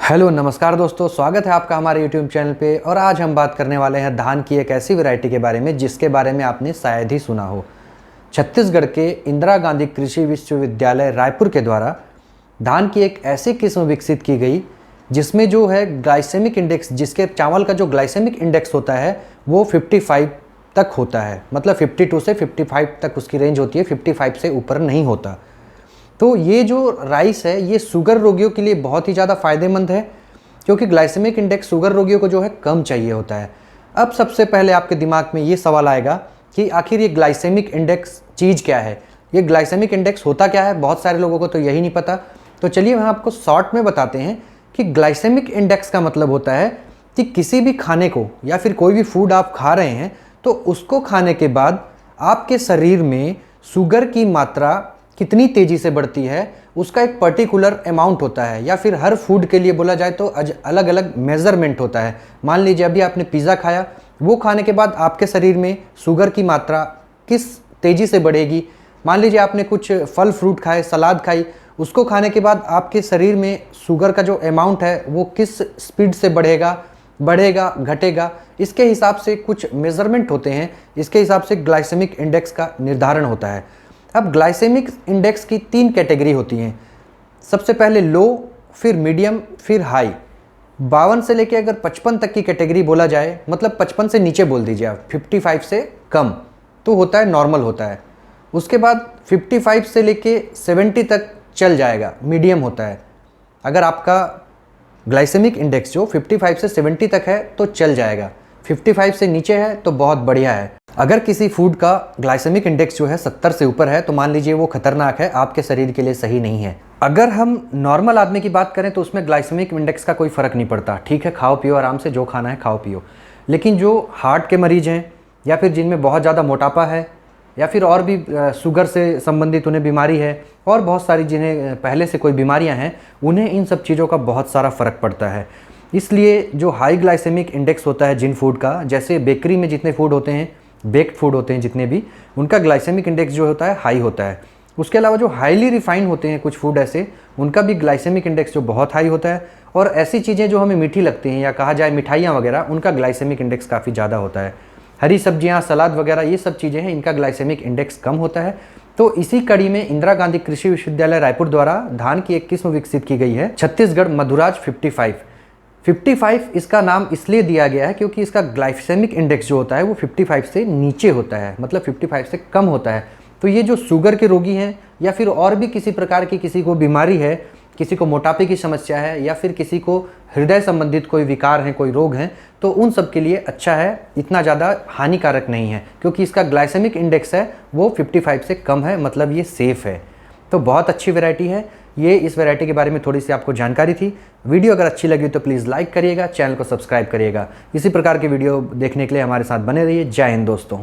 Hello नमस्कार दोस्तों, स्वागत है आपका हमारे YouTube चैनल पे। और आज हम बात करने वाले हैं धान की एक ऐसी वैरायटी के बारे में जिसके बारे में आपने शायद ही सुना हो। छत्तीसगढ़ के इंदिरा गांधी कृषि विश्वविद्यालय रायपुर के द्वारा धान की एक ऐसी किस्म विकसित की गई जिसमें जो है ग्लाइसेमिक इंडेक्स, जिसके चावल का जो ग्लाइसेमिक इंडेक्स होता है वो 55 तक होता है। मतलब 52 से 55 तक उसकी रेंज होती है, 55 से ऊपर नहीं होता। तो ये जो राइस है ये शुगर रोगियों के लिए बहुत ही ज़्यादा फ़ायदेमंद है, क्योंकि ग्लाइसेमिक इंडेक्स शुगर रोगियों को जो है कम चाहिए होता है। अब सबसे पहले आपके दिमाग में ये सवाल आएगा कि आखिर ये ग्लाइसेमिक इंडेक्स चीज़ क्या है, ये ग्लाइसेमिक इंडेक्स होता क्या है। बहुत सारे लोगों को तो यही नहीं पता। तो चलिए हम आपको शॉर्ट में बताते हैं कि ग्लाइसेमिक इंडेक्स का मतलब होता है कि किसी भी खाने को या फिर कोई भी फूड आप खा रहे हैं तो उसको खाने के बाद आपके शरीर में शुगर की मात्रा कितनी तेज़ी से बढ़ती है, उसका एक पर्टिकुलर अमाउंट होता है। या फिर हर फूड के लिए बोला जाए तो अलग अलग मेज़रमेंट होता है। मान लीजिए अभी आपने पिज़्ज़ा खाया, वो खाने के बाद आपके शरीर में शुगर की मात्रा किस तेज़ी से बढ़ेगी। मान लीजिए आपने कुछ फल फ्रूट खाए, सलाद खाई, उसको खाने के बाद आपके शरीर में शुगर का जो अमाउंट है वो किस स्पीड से बढ़ेगा घटेगा। इसके हिसाब से कुछ मेज़रमेंट होते हैं, इसके हिसाब से ग्लाइसेमिक इंडेक्स का निर्धारण होता है। अब ग्लाइसेमिक इंडेक्स की 3 कैटेगरी होती हैं। सबसे पहले लो, फिर मीडियम, फिर हाई। 52 से लेके अगर 55 तक की कैटेगरी बोला जाए, मतलब 55 से नीचे बोल दीजिए आप, 55 से कम तो होता है नॉर्मल होता है। उसके बाद 55 से लेके 70 तक चल जाएगा, मीडियम होता है। अगर आपका ग्लाइसेमिक इंडेक्स जो 55 से 70 तक है तो चल जाएगा, 55 से नीचे है तो बहुत बढ़िया है। अगर किसी फूड का ग्लाइसेमिक इंडेक्स जो है 70 से ऊपर है तो मान लीजिए वो खतरनाक है, आपके शरीर के लिए सही नहीं है। अगर हम नॉर्मल आदमी की बात करें तो उसमें ग्लाइसेमिक इंडेक्स का कोई फ़र्क नहीं पड़ता। ठीक है, खाओ पियो आराम से, जो खाना है खाओ पियो। लेकिन जो हार्ट के मरीज़ हैं या फिर जिनमें बहुत ज़्यादा मोटापा है या फिर और भी शुगर से संबंधित उन्हें बीमारी है और बहुत सारी जिन्हें पहले से कोई बीमारियां हैं, उन्हें इन सब चीज़ों का बहुत सारा फ़र्क पड़ता है। इसलिए जो हाई ग्लाइसेमिक इंडेक्स होता है जिन फूड का, जैसे बेकरी में जितने फूड होते हैं, बेक्ड फूड होते हैं जितने भी, उनका ग्लाइसेमिक इंडेक्स जो होता है हाई होता है। उसके अलावा जो हाईली रिफाइन होते हैं कुछ फूड ऐसे, उनका भी ग्लाइसेमिक इंडेक्स जो बहुत हाई होता है। और ऐसी चीज़ें जो हमें मीठी लगती हैं या कहा जाए मिठाइयाँ वगैरह, उनका ग्लाइसेमिक इंडेक्स काफ़ी ज़्यादा होता है। हरी सब्जियाँ, सलाद वगैरह ये सब चीज़ें हैं, इनका ग्लाइसेमिक इंडेक्स कम होता है। तो इसी कड़ी में इंदिरा गांधी कृषि विश्वविद्यालय रायपुर द्वारा धान की एक किस्म विकसित की गई है, छत्तीसगढ़ मधुराज 55। इसका नाम इसलिए दिया गया है क्योंकि इसका ग्लाइसेमिक इंडेक्स जो होता है वो 55 से नीचे होता है, मतलब 55 से कम होता है। तो ये जो शुगर के रोगी हैं या फिर और भी किसी प्रकार की किसी को बीमारी है, किसी को मोटापे की समस्या है या फिर किसी को हृदय संबंधित कोई विकार हैं, कोई रोग हैं, तो उन सब के लिए अच्छा है, इतना ज़्यादा हानिकारक नहीं है क्योंकि इसका ग्लाइसेमिक इंडेक्स है वो 55 से कम है, मतलब ये सेफ़ है। तो बहुत अच्छी वैरायटी है ये। इस वैरायटी के बारे में थोड़ी सी आपको जानकारी थी। वीडियो अगर अच्छी लगी तो प्लीज़ लाइक करिएगा, चैनल को सब्सक्राइब करिएगा। इसी प्रकार के वीडियो देखने के लिए हमारे साथ बने रहिए। जय हिंद दोस्तों।